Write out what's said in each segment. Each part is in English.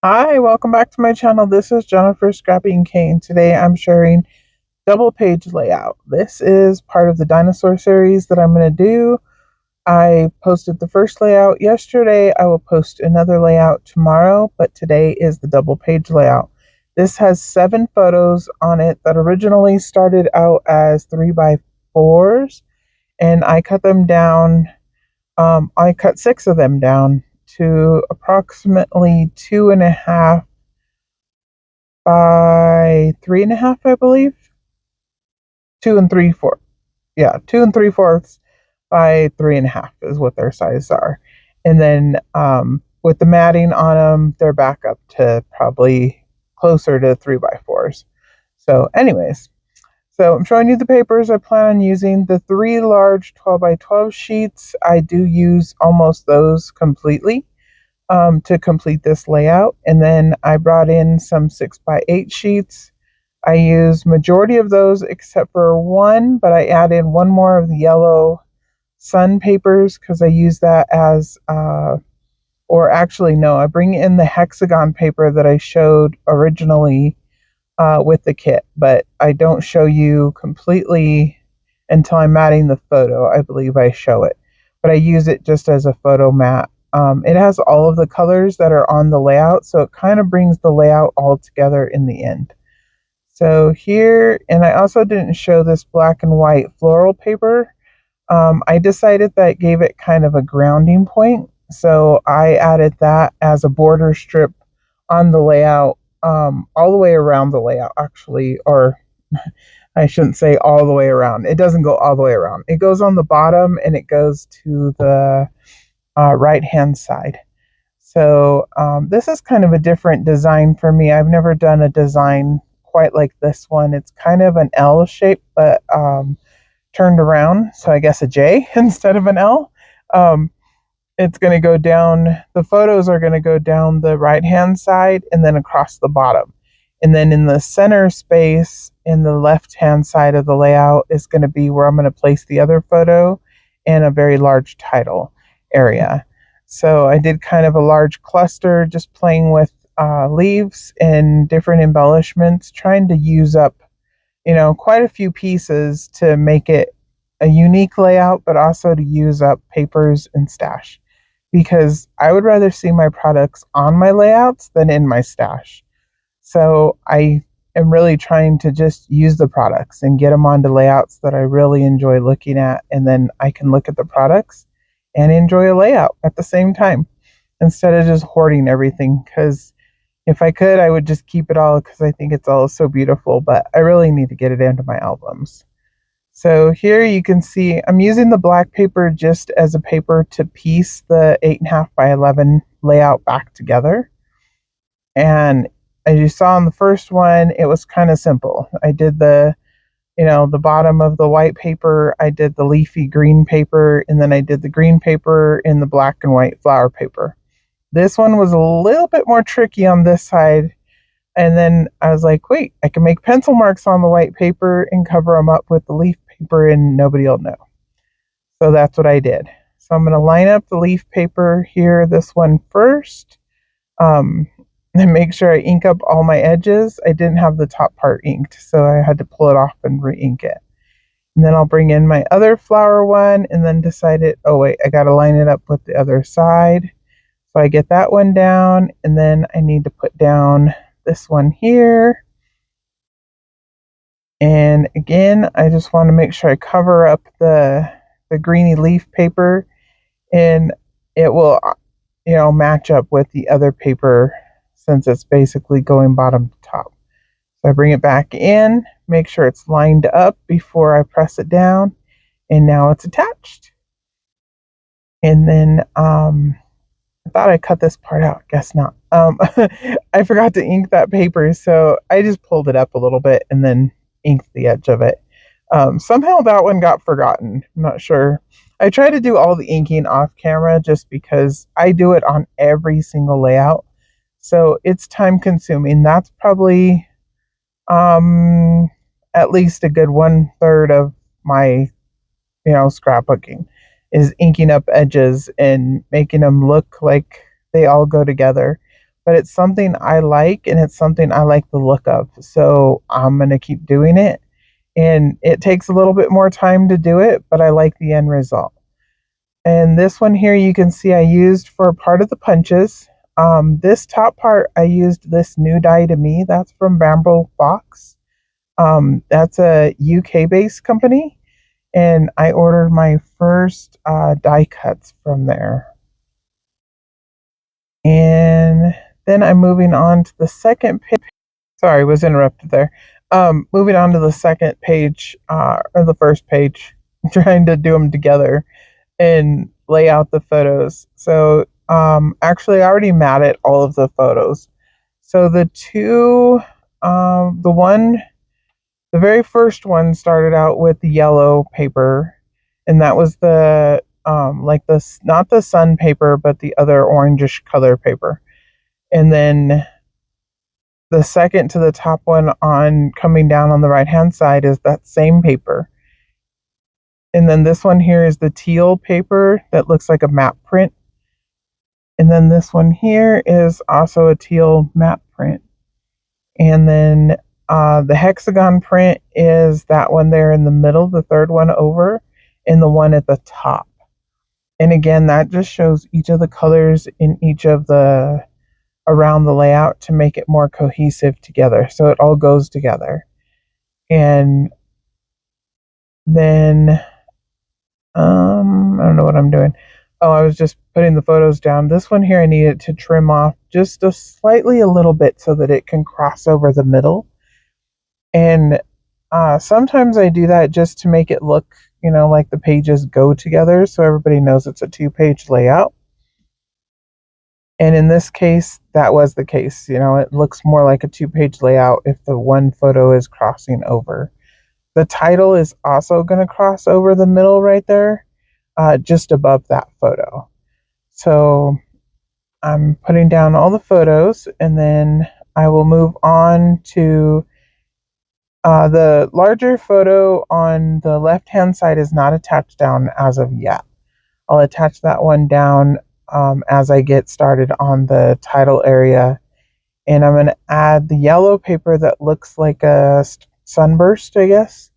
Hi, welcome back to my channel. This is Jennifer Scrappy and Kane. Today I'm sharing double page layout. This is part of the Dinosaur series that I'm going to do. I posted the first layout yesterday. I will post another layout tomorrow, but today is the double page layout. This has 7 photos on it that originally started out as 3x4s, and I cut them down. I cut 6 of them down to approximately 2.5 by 3.5, I believe. 2 and 3/4. Yeah, 2 and 3/4 by 3.5 is what their sizes are. And then with the matting on them, they're back up to probably closer to 3x4s. So, anyways, so I'm showing you the papers I plan on using. The 3 large 12x12 sheets, I do use almost those completely to complete this layout. And then I brought in some 6x8 sheets. I use majority of those except for one, but I add in one more of the yellow sun papers because I use that as, or actually, no, I bring in the hexagon paper that I showed originally with the kit, but I don't show you completely until I'm matting the photo. I believe I show it, but I use it just as a photo mat. It has all of the colors that are on the layout, so it kind of brings the layout all together in the end. So here, and I also didn't show this black and white floral paper. I decided that gave it kind of a grounding point, so I added that as a border strip on the layout, all the way around the layout, actually, or I shouldn't say all the way around. It doesn't go all the way around. It goes on the bottom and it goes to the right hand side. So this is kind of a different design for me. I've never done a design quite like this one. It's kind of an L shape, but turned around. So I guess a J instead of an L. Um, it's going to go down, the photos are going to go down the right hand side and then across the bottom. And then in the center space, in the left hand side of the layout, is going to be where I'm going to place the other photo and a very large title area. So I did kind of a large cluster, just playing with leaves and different embellishments, trying to use up, quite a few pieces to make it a unique layout, but also to use up papers and stash. Because I would rather see my products on my layouts than in my stash. So I am really trying to just use the products and get them onto layouts that I really enjoy looking at, and then I can look at the products and enjoy a layout at the same time instead of just hoarding everything. Because if I could, I would just keep it all because I think it's all so beautiful, but I really need to get it into my albums. So here you can see I'm using the black paper just as a paper to piece the 8.5 by 11 layout back together. And as you saw in the first one, it was kind of simple. I did the bottom of the white paper, I did the leafy green paper, and then I did the green paper in the black and white flower paper. This one was a little bit more tricky on this side. And then I was like, wait, I can make pencil marks on the white paper and cover them up with the leaf paper and nobody will know. So that's what I did. So I'm going to line up the leaf paper here, this one first, and make sure I ink up all my edges. I didn't have the top part inked, so I had to pull it off and re-ink it. And then I'll bring in my other flower one and then decide it, oh wait, I got to line it up with the other side. So I get that one down, and then I need to put down this one here. And again, I just want to make sure I cover up the greeny leaf paper, and it will, match up with the other paper since it's basically going bottom to top. So I bring it back in, make sure it's lined up before I press it down, and now it's attached. And then I thought I cut this part out, guess not. I forgot to ink that paper, so I just pulled it up a little bit and then inked the edge of it. Somehow that one got forgotten. I'm not sure. I try to do all the inking off camera just because I do it on every single layout. So it's time consuming. That's probably at least a good 1/3 of my, scrapbooking is inking up edges and making them look like they all go together. but it's something I like and it's something I like the look of. So I'm going to keep doing it. And it takes a little bit more time to do it, but I like the end result. And this one here, you can see I used for part of the punches. This top part, I used this new die to me. That's from Bramble Fox. That's a UK-based company. And I ordered my first die cuts from there. And then I'm moving on to the second page. Sorry, was interrupted there. Moving on to the second page, or the first page, trying to do them together and lay out the photos. So, actually, I already matted all of the photos. So the two, the very first one started out with the yellow paper, and that was the like this, not the sun paper, but the other orangish color paper. And then the second to the top one on coming down on the right hand side is that same paper. And then this one here is the teal paper that looks like a map print. And then this one here is also a teal map print. And then the hexagon print is that one there in the middle, the third one over, and the one at the top. And again, that just shows each of the colors in each of the around the layout to make it more cohesive together. So it all goes together. And then, I don't know what I'm doing. Oh, I was just putting the photos down. This one here, I needed to trim off just a little bit so that it can cross over the middle. And sometimes I do that just to make it look, like the pages go together so everybody knows it's a 2-page layout. And in this case, that was the case. It looks more like a 2-page layout if the one photo is crossing over. The title is also going to cross over the middle right there, just above that photo. So I'm putting down all the photos, and then I will move on to the larger photo on the left-hand side is not attached down as of yet. I'll attach that one down as I get started on the title area. And I'm going to add the yellow paper that looks like a sunburst, I guess.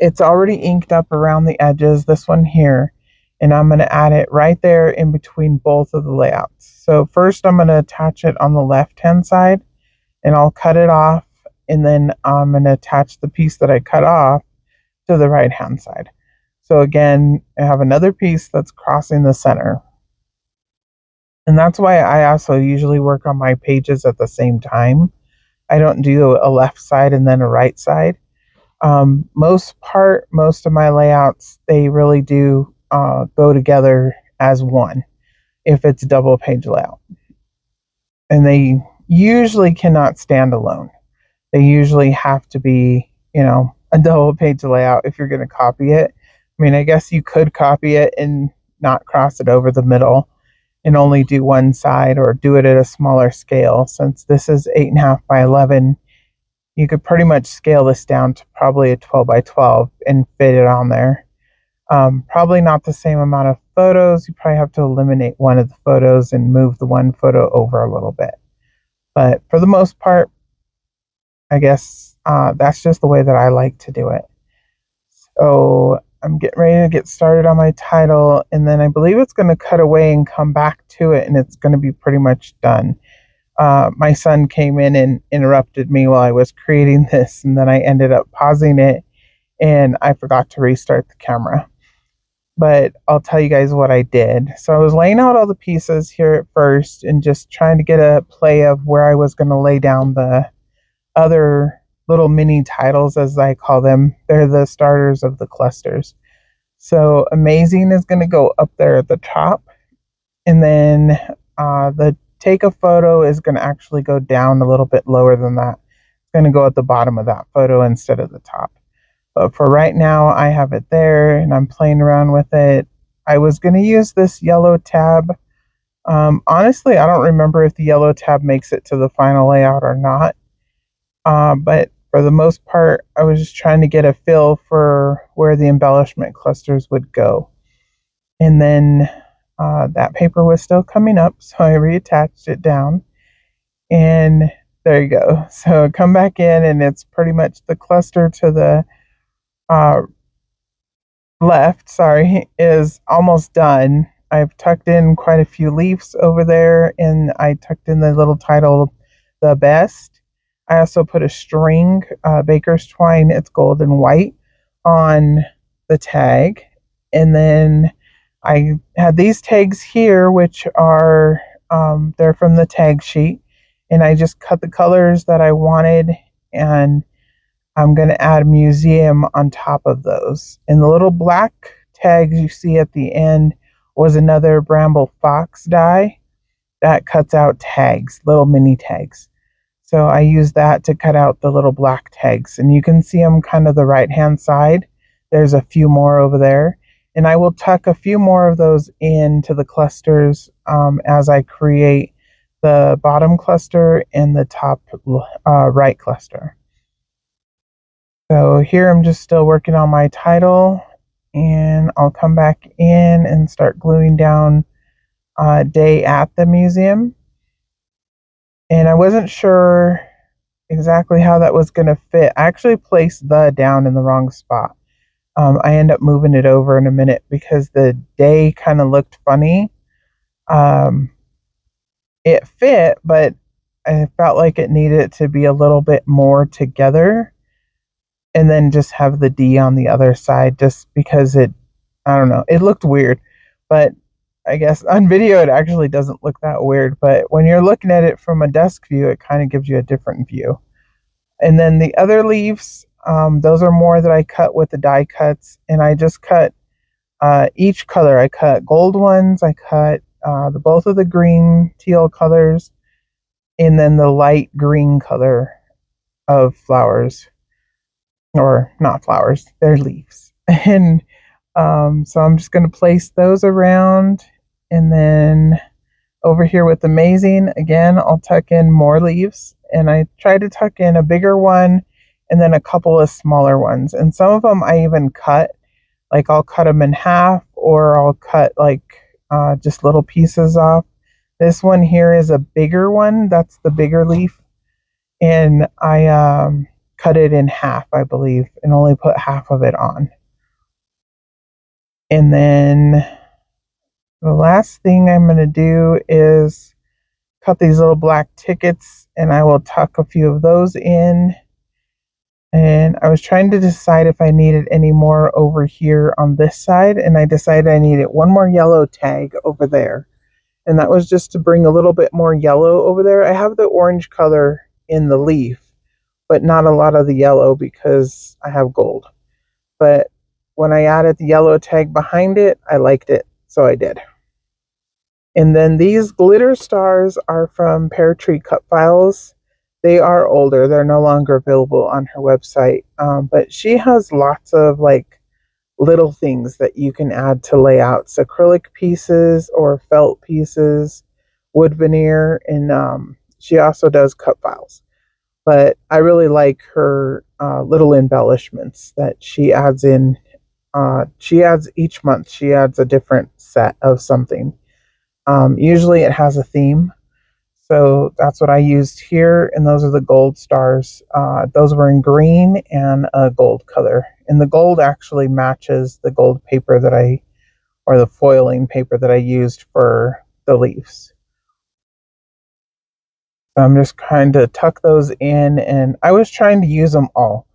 It's already inked up around the edges, this one here. And I'm going to add it right there in between both of the layouts. So first I'm going to attach it on the left-hand side, and I'll cut it off. And then I'm going to attach the piece that I cut off to the right-hand side. So again, I have another piece that's crossing the center. And that's why I also usually work on my pages at the same time. I don't do a left side and then a right side. Most of my layouts, they really do go together as one if it's a double page layout. And they usually cannot stand alone. They usually have to be, a double page layout if you're going to copy it. I mean, I guess you could copy it and not cross it over the middle and only do one side, or do it at a smaller scale. Since this is 8.5 by 11, you could pretty much scale this down to probably a 12 by 12 and fit it on there. Probably not the same amount of photos. You probably have to eliminate one of the photos and move the one photo over a little bit. But for the most part, I guess that's just the way that I like to do it. So I'm getting ready to get started on my title, and then I believe it's going to cut away and come back to it, and it's going to be pretty much done. My son came in and interrupted me while I was creating this, and then I ended up pausing it, and I forgot to restart the camera. But I'll tell you guys what I did. So I was laying out all the pieces here at first and just trying to get a play of where I was going to lay down the other little mini titles, as I call them. They're the starters of the clusters. So Amazing is going to go up there at the top, and then the take a photo is going to actually go down a little bit lower than that. It's going to go at the bottom of that photo instead of the top. But for right now, I have it there and I'm playing around with it. I was going to use this yellow tab. Honestly, I don't remember if the yellow tab makes it to the final layout or not. But for the most part, I was just trying to get a feel for where the embellishment clusters would go. And then that paper was still coming up, so I reattached it down. And there you go. So come back in, and it's pretty much the cluster to the uh, left, sorry, is almost done. I've tucked in quite a few leaves over there, and I tucked in the little title, The Best. I also put a string, baker's twine, it's gold and white, on the tag. And then I had these tags here, which are, they're from the tag sheet. And I just cut the colors that I wanted, and I'm going to add museum on top of those. And the little black tags you see at the end was another Bramble Fox die that cuts out tags, little mini tags. So I use that to cut out the little black tags. And you can see them kind of the right-hand side. There's a few more over there. And I will tuck a few more of those into the clusters as I create the bottom cluster and the top right cluster. So here I'm just still working on my title, and I'll come back in and start gluing down day at the museum. And I wasn't sure exactly how that was going to fit. I actually placed the down in the wrong spot. I end up moving it over in a minute because the day kind of looked funny. It fit, but I felt like it needed to be a little bit more together, and then just have the D on the other side, just because I don't know, it looked weird. But I guess on video it actually doesn't look that weird, but when you're looking at it from a desk view, it kind of gives you a different view. And then the other leaves, those are more that I cut with the die cuts, and I just cut each color. I cut gold ones, I cut both of the green teal colors, and then the light green color of flowers. Or not flowers, they're leaves. And so I'm just going to place those around. And then over here with Amazing, again, I'll tuck in more leaves. And I try to tuck in a bigger one and then a couple of smaller ones. And some of them I even cut. Like I'll cut them in half, or I'll cut like just little pieces off. This one here is a bigger one. That's the bigger leaf. And I cut it in half, I believe, and only put half of it on. And then the last thing I'm going to do is cut these little black tickets, and I will tuck a few of those in. And I was trying to decide if I needed any more over here on this side, and I decided I needed one more yellow tag over there. And that was just to bring a little bit more yellow over there. I have the orange color in the leaf, but not a lot of the yellow because I have gold. But when I added the yellow tag behind it, I liked it, so I did. And then these glitter stars are from Peartree Cutfiles. They are older. They're no longer available on her website. But she has lots of like little things that you can add to layouts. Acrylic pieces or felt pieces, wood veneer, and she also does cut files. But I really like her little embellishments that she adds in. She adds each month, she adds a different set of something. Usually it has a theme. So that's what I used here. And those are the gold stars. Those were in green and a gold color. And the gold actually matches the gold paper or the foiling paper that I used for the leaves. I'm just trying to tuck those in, and I was trying to use them all.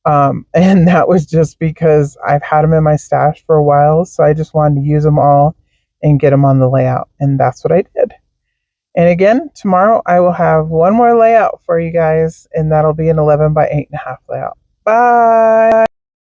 And that was just because I've had them in my stash for a while, so I just wanted to use them all and get them on the layout, and that's what I did. And again, tomorrow I will have one more layout for you guys, and that'll be an 11 by 8.5 layout. Bye!